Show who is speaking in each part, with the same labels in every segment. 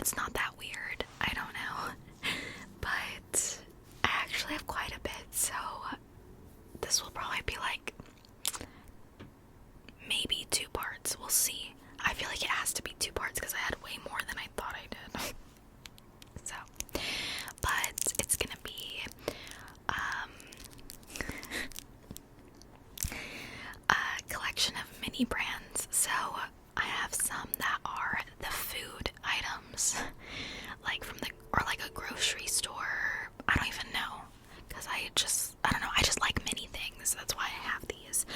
Speaker 1: it's not that weird. I don't know. But I actually have quite a bit, so this will probably be like maybe 2 parts. We'll see. I feel like it has to be 2 parts because I had way more than I thought I did. So, but it's gonna be a collection of mini brands. So I have some that are the food items, like from the, or like a grocery store. I don't even know, because I don't know, I just like many things. That's why I have these.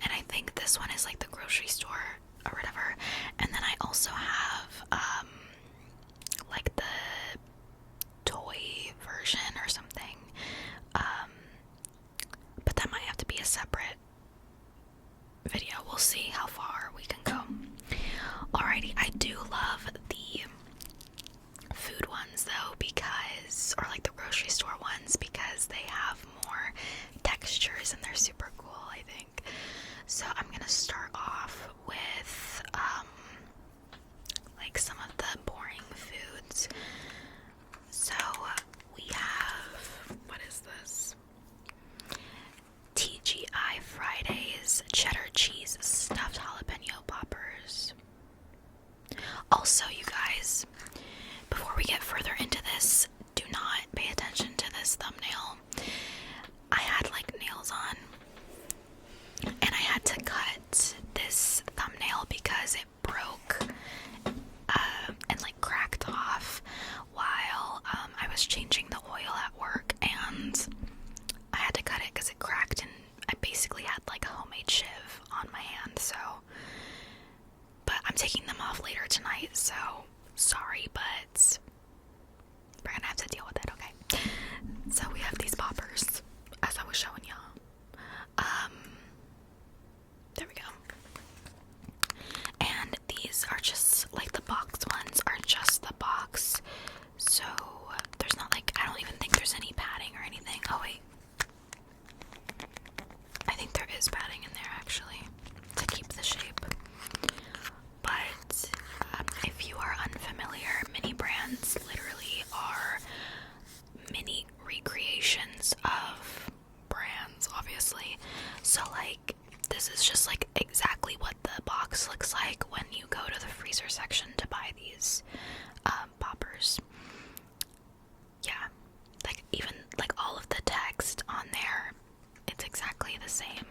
Speaker 1: And I think this one is like the grocery store or whatever. And then I also have like the toy version or something. But that might have to be a separate video. We'll see how far we can go. Alrighty, I do love the food ones though, because, or like the grocery store ones, because they have more textures and they're super cool, I think. So I'm gonna start off with like some of the boring foods. So we have, what is this? TGI Fridays cheddar cheese stuffed jalapeno poppers. Also, you guys, before we get further into this, do not pay attention to this thumbnail. I had like nails on, and I had to cut this thumbnail because it broke and like cracked off while I was changing the oil at work, and I had to cut it because it cracked, and I basically had like a homemade shiv on my hand. So, but I'm taking them off later tonight, so sorry, but we're gonna have to deal with it, okay? So we have these poppers, as I was showing y'all. There we go. And these are just like the box ones are just the box. So there's not like, I don't even think there's any padding or anything. Oh wait. I think there is padding in there actually to keep the shape. But if you are unfamiliar, mini brands literally are mini recreations of brands, obviously. So like, this is just like exactly what the box looks like when you go to the freezer section to buy these poppers. Yeah, like even like all of the text on there, it's exactly the same.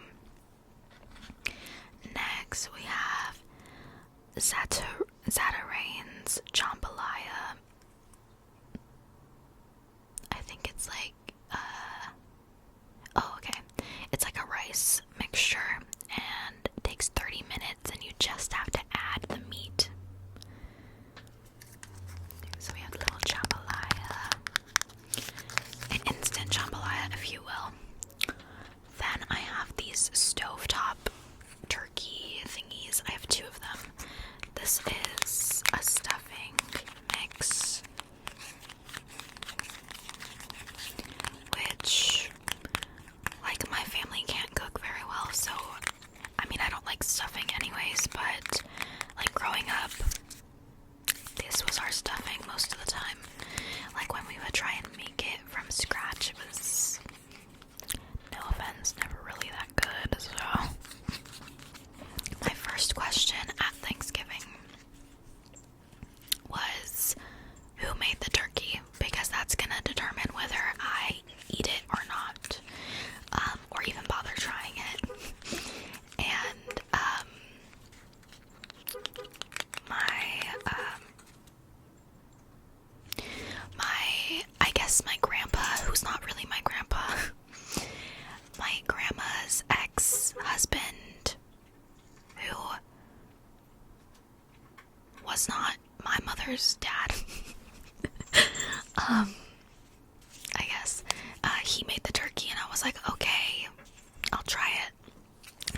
Speaker 1: Next we have Zatarain's jambalaya. I think it's like oh, okay, it's like a rice mixture, and it takes 30 minutes, and you just have to add the meat. So we have a little jambalaya, an instant jambalaya, if you will. Then I have these stovetop turkey thingies. I have 2 of them. This is a stuffing mix, which, like, my family can't cook very well, so, I mean, I don't like stuffing anyways, but, like, growing up, this was our stuffing most of the time. Like, when we would try and make it from scratch, it was, no offense, never really that good. So my first question at Thanksgiving was, who made the turkey? Because that's gonna determine whether I eat it or not, or even bother trying it. And I guess my grandpa, who's not really my grandpa, my grandma's ex-husband, who was not my mother's dad, I guess, he made the turkey, and I was like, okay, I'll try it.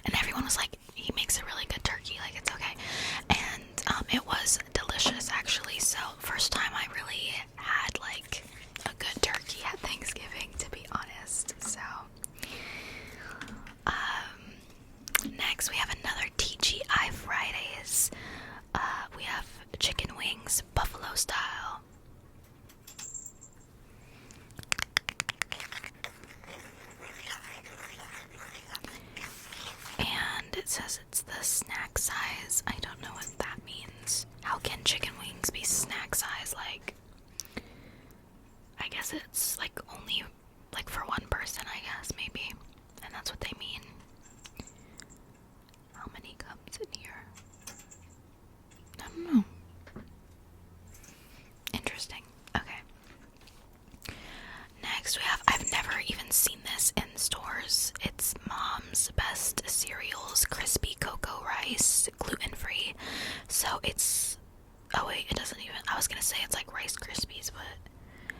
Speaker 1: And everyone was like, he makes a really good turkey, like, it's okay. And it was delicious, actually. So first time I really had like a good turkey at Thanksgiving, to be honest. So next we have another TGI Fridays. We have chicken wings wings, buffalo style. And it says it's the snack size. I don't know what that means. How can chicken wings be snack size? Like, I guess it's like only like for one person, I guess, maybe. And that's what they mean. How many comes in here? I don't know. Interesting. Okay. Next we have, I've never even seen this in stores. It's Mom's Best Cereals Crispy Cocoa Rice, gluten-free. So it's, oh wait, it doesn't even, I was gonna say it's like Rice Krispies, but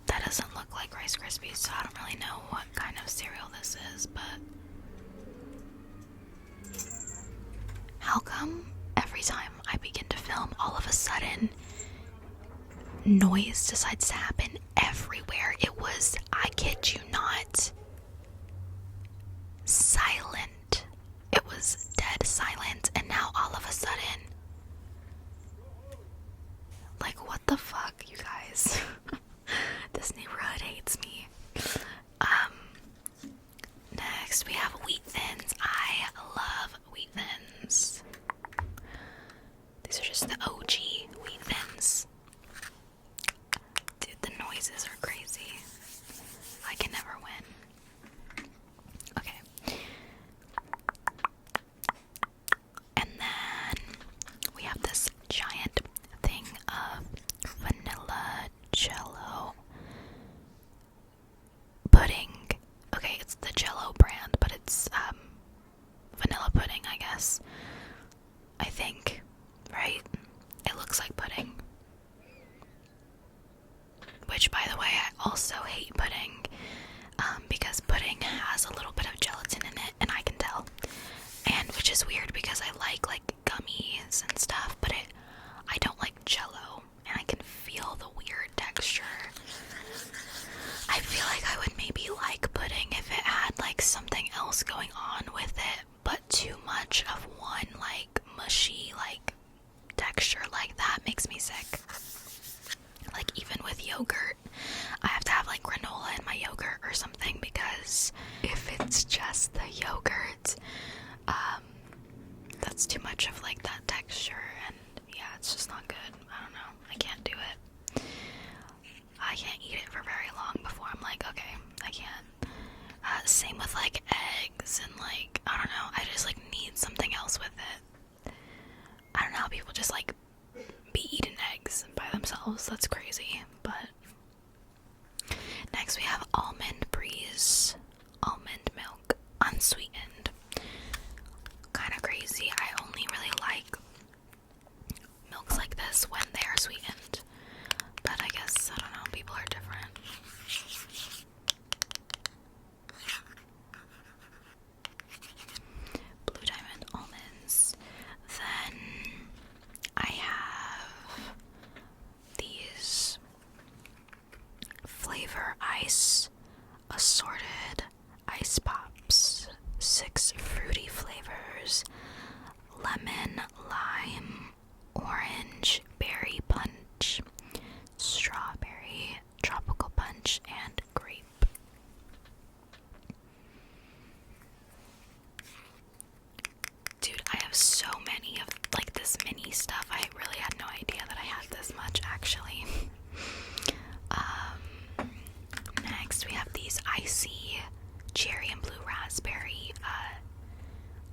Speaker 1: that doesn't look like Rice Krispies, so I don't really know what kind of cereal this is, but how come every time I begin to film, all of a sudden noise decides to happen everywhere? It was, I kid you not, silent. It was dead silent, and now all of a sudden, like, what the fuck, you guys? This neighborhood hates me. Next we have Wheat Thins. I love Wheat Thins. These are just the OG Wheat Thins. Dude, the noises are crazy. I can never win. Okay. And then we have this giant thing of vanilla jello pudding. Okay, it's the Jello brand, but it's vanilla pudding, I guess. I think, right? It looks like pudding. Which, by the way, I also hate pudding, because pudding has a little bit of gelatin in it, and I can tell. And which is weird because I like gummies and stuff, but I don't like Jello, and I can feel the weird texture. I feel like I would maybe like pudding if it had like something else going on with it, but too much of one like mushy like texture like that makes me sick. Like even with yogurt, I have to have like granola in my yogurt or something, because if it's just the yogurt, that's too much of like that texture, and yeah, it's just not good. I don't know, I can't do it. I can't eat it for very long before I'm like, okay, I can't. Same with like eggs and like, I don't know, I just like need something else with it. I don't know how people just like be eating eggs by themselves. That's crazy. But next we have Almond Breeze almond milk, unsweetened. Kind of crazy. I only really like milks like this when they are sweetened. But I guess, I don't know, people are different. Blue Diamond almonds. Then I have these Flavor Ice assorted ice pops. 6 fruity flavors: lemon, lime, orange, berry punch, strawberry, tropical punch, and grape. Dude, I have so many of like this mini stuff. I really had no idea that I had this much, actually. Next we have these icy cherry and blue raspberry,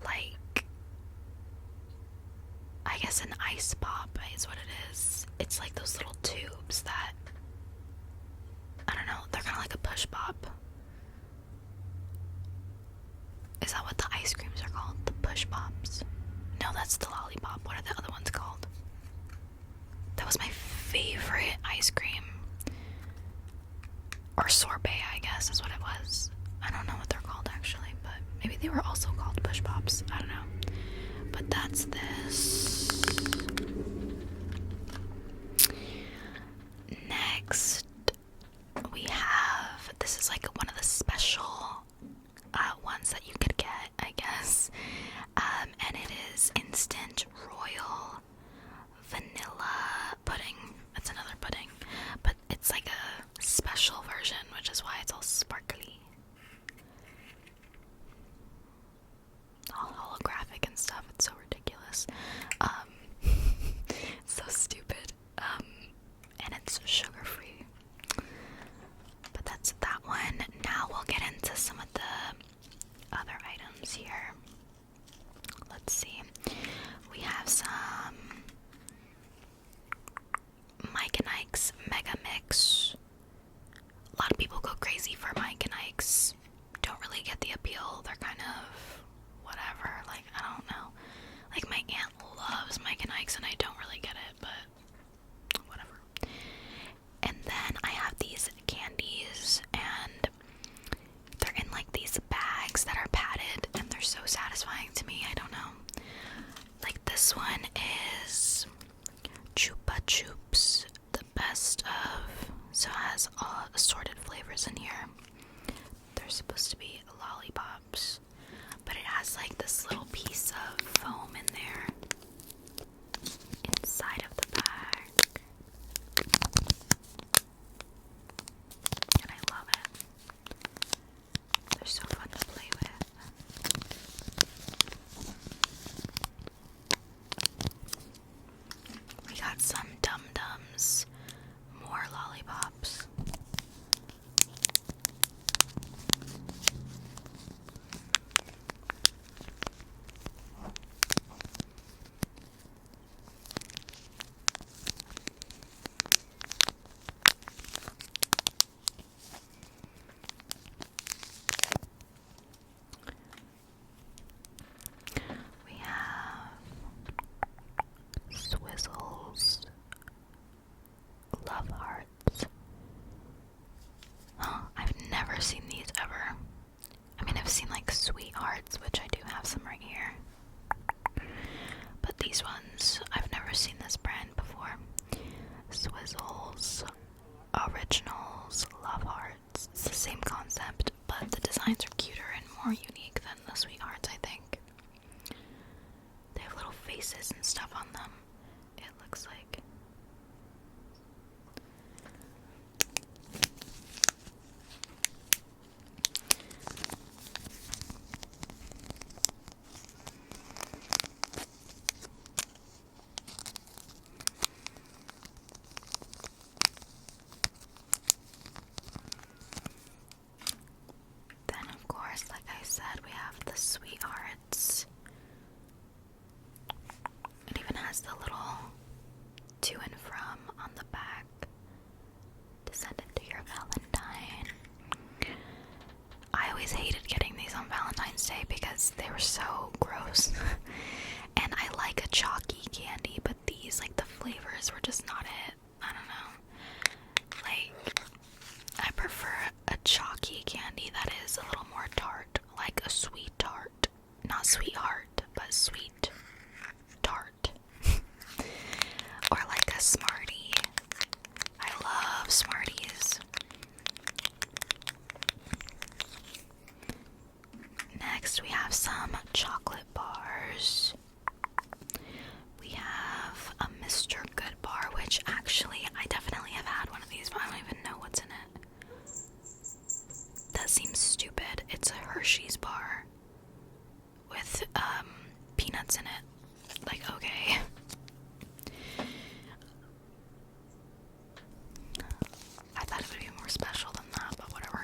Speaker 1: like, I guess an ice pop is what it is. It's like those little tubes that, I don't know, they're kind of like a push pop. Is that what the ice creams are called? The push pops? No, that's the lollipop. What are the other ones called? That was my favorite ice cream. Or sorbet, I guess, is what it was. I don't know what they're called actually, but maybe they were also called push pops. I don't know. But that's this. Next, we have, this is like one of the special ones that you could get, I guess. And it is instant royal vanilla Ike's. A lot of people go crazy for Mike and Ike's. Don't really get the appeal. They're kind of whatever. Like, I don't know. Like, my aunt loves Mike and Ike's and I don't really get it, but whatever. And then I have these Candies, and they're in like these bags that are padded, and they're so satisfying to me. I don't know. Like, this one is Chupa Chups, the best of. So it has all assorted flavors in here. They're supposed to be lollipops, but it has like this little piece of foam in there inside of the bag. And I love it. They're so fun to play with. We got some Dum Dums, more lollipops. We have Swizzles, Love Hearts. Huh, I've never seen these ever. I mean, I've seen like Sweet Hearts, which I do have some right here. But these ones, I've never seen this brand before. Swizzles, Originals, Love Hearts. It's the same concept, but the designs are cuter and more unique than the Sweet Hearts, I think. They have little faces and stuff on them, it looks like. Then, of course, like I said, we have the Sweet Hearts. It even has the little to and from on the back to send it to your Valentine. I always hated getting these on Valentine's Day because they were so gross. And I like a chalky candy, but these, like, the flavors were just not it. I don't know. Like, I prefer a chalky candy that is a little more tart, like a sweet tart. Not sweetheart, but sweet tart. Or like a Smartie. I love Smarties. Next, we have some chocolate bars. We have a Mr. Good bar, which actually, I definitely have had one of these, but I don't even know what's in it. That seems stupid. It's a Hershey's bar with peanuts in it. Like, okay. I thought it would be more special than that, but whatever.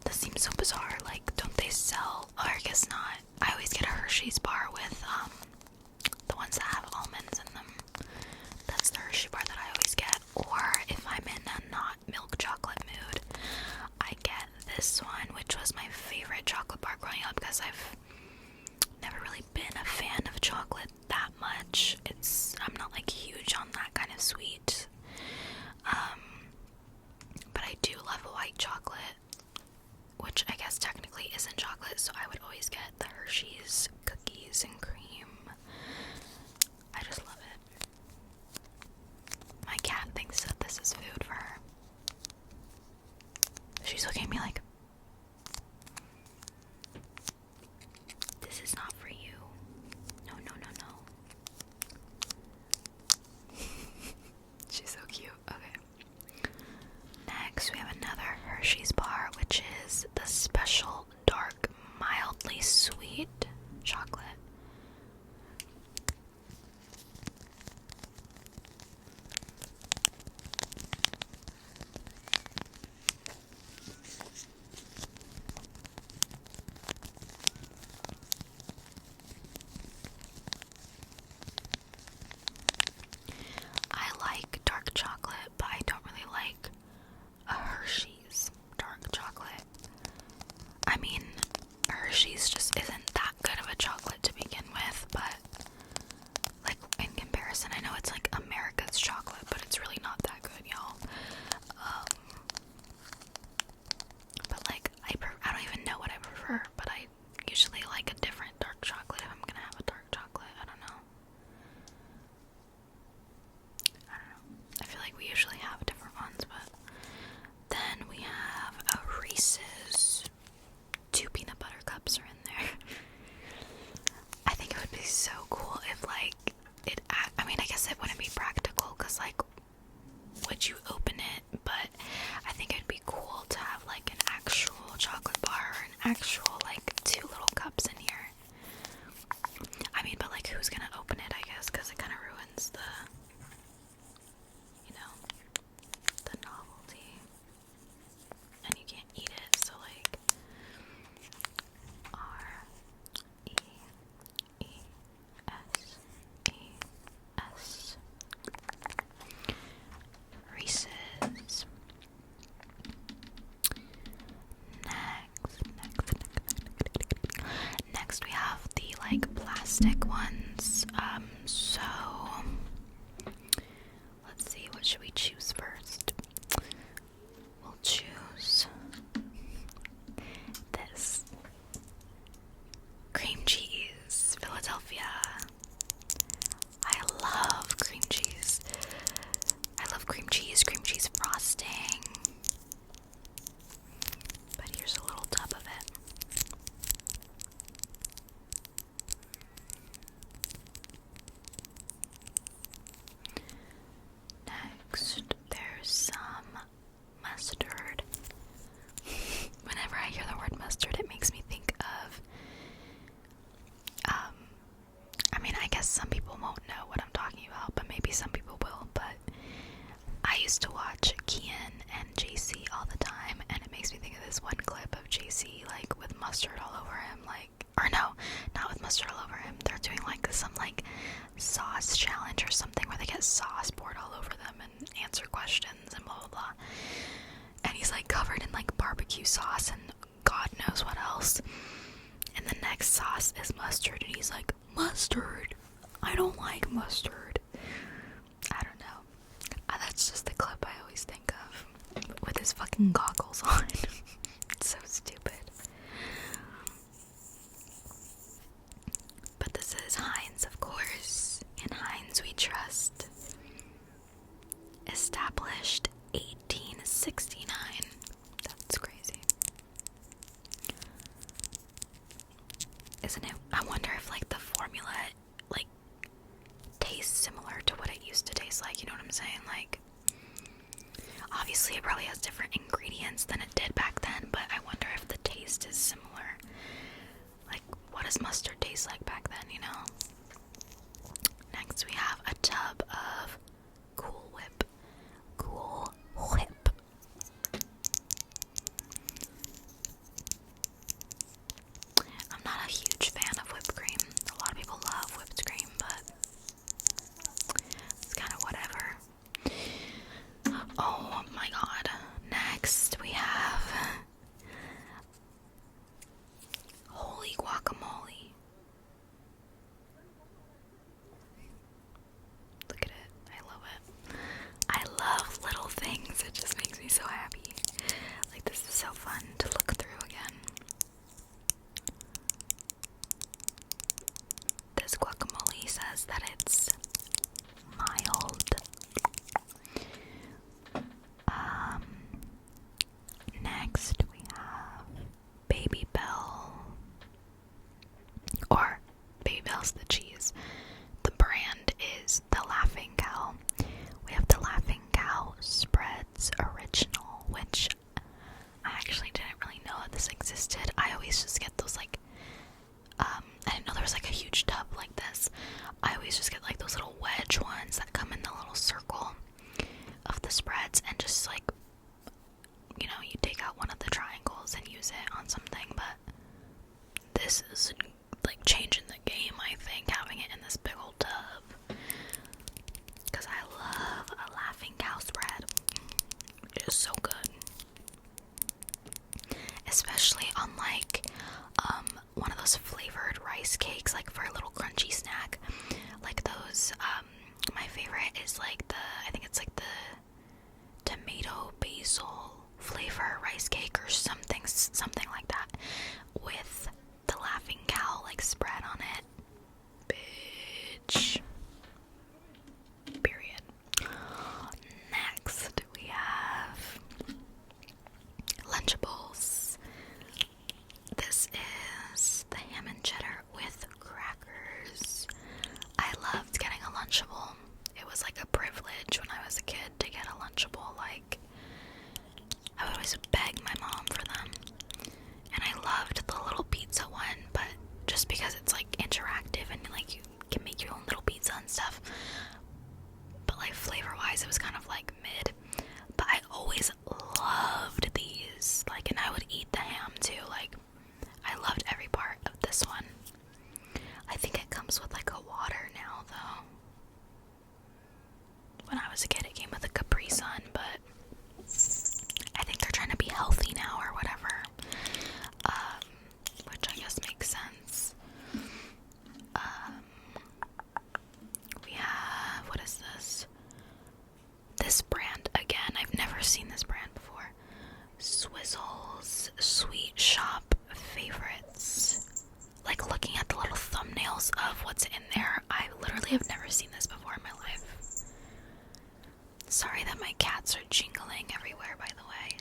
Speaker 1: This seems so bizarre. Like, don't they sell? Oh, I guess not. I always get a Hershey's bar with the ones that have almonds in them. That's the Hershey bar that I always get. Or if I'm in a not milk chocolate mood, I get this one, which was my favorite chocolate bar growing up because I've never really been a fan of chocolate that much. I'm not like huge on that kind of sweet. But I do love a white chocolate, which I guess technically isn't chocolate, so I would always get the Hershey's cookies and cream. I just love it. My cat thinks that this is food for her. She's looking at me like, this is not for you. No, no, no, no. She's so cute. Okay. Next, we have another Hershey's bar, which is the special dark, mildly sweet chocolate. I like dark chocolate, but I don't really like Hershey's just isn't that good of a chocolate to begin with, but like in comparison, I know it's like America's chocolate, but it's really not that good, y'all. But like I don't even know what I prefer, but I usually like a different dark chocolate if I'm gonna have a dark chocolate. I don't know. I feel like we usually have different ones, but then we have a Reese's. 2 peanut butter cups are in there. I think it would be so cool if like I mean, I guess it wouldn't be practical because like would you open it, but I think it'd be cool to have like an actual chocolate bar or an actual like 2 little cups in here. I mean, but like who's gonna open it, I guess, because it kind of ruins the, you know, the novelty, and you can't eat it, so like R-E-E-S-E-S Reese's. Next we have the like plastic ones. So let's see, what should we choose first? We'll choose this cream cheese Philadelphia. I love cream cheese. I love cream cheese frosting. But here's a little tub of it. Next, there's some mustard. Whenever I hear the word mustard, it makes me think of, I mean, I guess some people won't know what I'm talking about, but maybe some people will, but I used to watch Kian and JC all the time, and it makes me think of this one clip of JC, like, with mustard all over him, like, or no, not with mustard all over him, they're doing, like, some, like, sauce challenge or something where they get sauce poured all over them and answer questions and blah, blah, blah, and he's, like, covered in, like, barbecue sauce and God knows what else, and the next sauce is mustard, and he's like, mustard? I don't like mustard. I don't know. That's just the clip I always think of, with his fucking goggles on. It's so stupid. But this is Heinz, of course. In Heinz we trust. Established 1869. That's crazy. Isn't it? I wonder if like the formula like tastes similar to what it used to taste like, you know what I'm saying? Like, obviously it probably has different ingredients than it did back then, but I wonder if the taste is similar. Like, what does mustard taste like back then, you know? Next we have a tub of Cool Whip. Cool Whip. I'm not a huge fan of whipped cream. A lot of people love whipped cream, but it's kind of whatever. Oh my god. Next we have holy guacamole. Look at it. I love it. I love little things. It just makes me so happy. Like, this is so fun to look through again. This guacamole says that it's mild. Next we have Baby Bell, or Baby Bell's the cheese. The brand is The Laughing Cow. We have The Laughing Cow Spreads Original, which I actually didn't really know that this existed. I always just get those like, I didn't know there was like a huge tub like this. I always just get like those little wedge ones that come in the little circle of the spreads, and just like, you know, you take out one of the triangles and use it on something, but this is like changing the game, I think, having it in this big old tub, because I love a Laughing Cow spread. It is so good, especially on like rice cakes, like for a little crunchy snack. Like those, my favorite is like I think it's like the tomato basil flavor rice cake or something like that, with the Laughing Cow like spread on it. Bitch. Period. Next we have Lunchables. This is the ham and cheddar with crackers. I loved getting a Lunchable. It was like a privilege when I was a kid to get a Lunchable. Like, I would always beg my mom for them. And I loved the little pizza one, but just because it's like interactive and like you can make your own little pizza and stuff. But like flavor wise, it was kind of like mid. But I always loved these. Like, and I would eat the ham too. Like, I loved every part of this one. I think it comes with like a water now though. When I was a kid, it came with a Capri Sun, but I think they're trying to be healthy now or whatever, which I guess makes sense. We have, what is this? This brand, again, I've never seen this brand before. Swizzle's Sweet Shop Favorites. Like, looking at the little thumbnails of what's in there, I literally have never seen this before in my life. Sorry that my cats are jingling everywhere, by the way.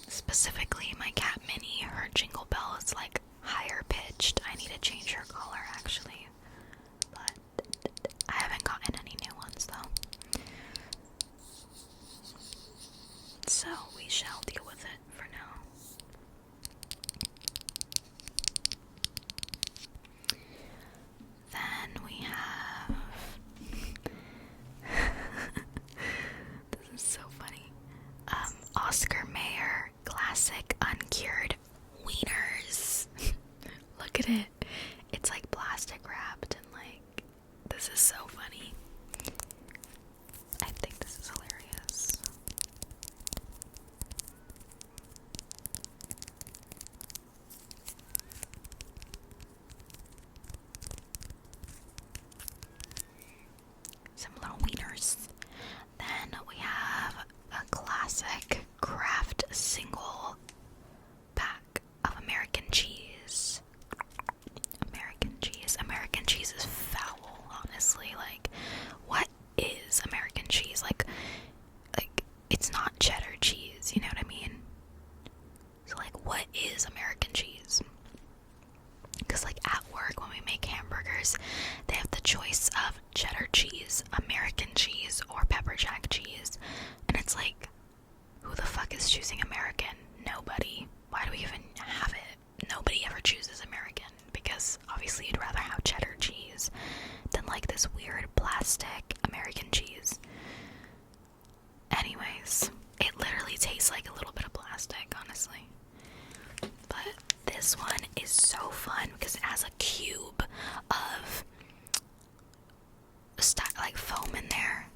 Speaker 1: Specifically, my cat Minnie, her jingle bell is like higher pitched. I need to change her collar actually. But I haven't gotten any new ones though. So we shall deal with it for now. Then we have this is so funny. Oscar Mayer classic uncured wieners. Look at it. It's like plastic wrapped and like, this is so funny. I think this is hilarious. Some little wieners. Then we have a classic Kraft single pack of American cheese. American cheese is foul, honestly. Like, what is American cheese? Like it's not cheddar cheese, you know what I mean? So like, what is American cheese? Because like at work when we make hamburgers, they have the choice of cheddar cheese, American cheese, or pepper jack cheese. And it's like, who the fuck is choosing American? Nobody. Why do we even have it? Nobody ever chooses American, because obviously you'd rather have cheddar cheese than like this weird plastic American cheese. Anyways, it literally tastes like a little bit of plastic, honestly. But this one is so fun because it has a cube of like foam in there.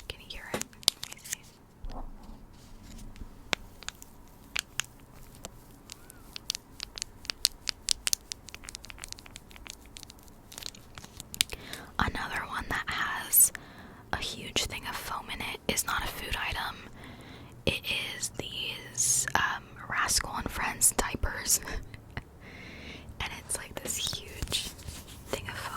Speaker 1: Can you hear it? Let me see. Another one that has a huge thing of foam in it is not a food item. It is these Rascal and Friends diapers. And it's like this huge thing of foam.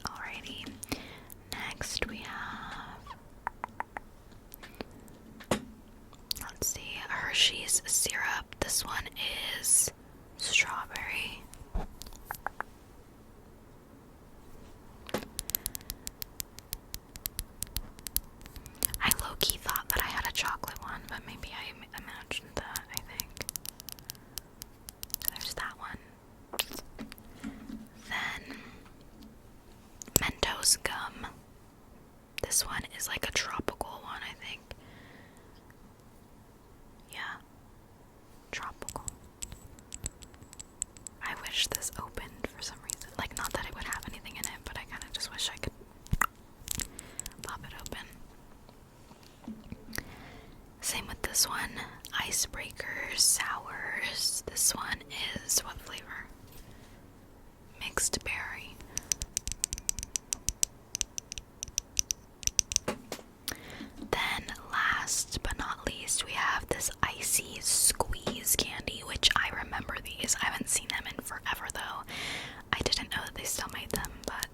Speaker 1: Alrighty, next we have, let's see, Hershey's syrup. This one is strawberry. I low-key thought that I had a chocolate one, but maybe I imagined that, I think. So there's that one. this one is like a tropical one, I think. Yeah. Tropical. I wish this opened for some reason. Like, not that it would have anything in it, but I kind of just wish I could pop it open. Same with this one. Icebreakers, sours. This one is what flavor? Mixed berry. Then last but not least, we have this icy squeeze candy, which I remember these. I haven't seen them in forever though. I didn't know that they still made them, but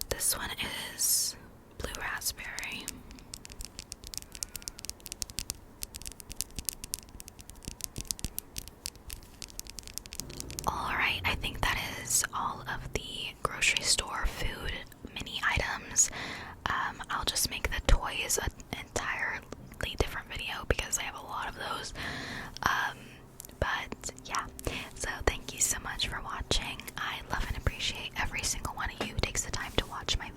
Speaker 1: this one is blue raspberry. Alright, I think that is all of the grocery store food mini items. I'll just make the toys an entirely different video because I have a lot of those. But yeah, so thank you so much for watching. I love and appreciate every single one of you who takes the time to watch my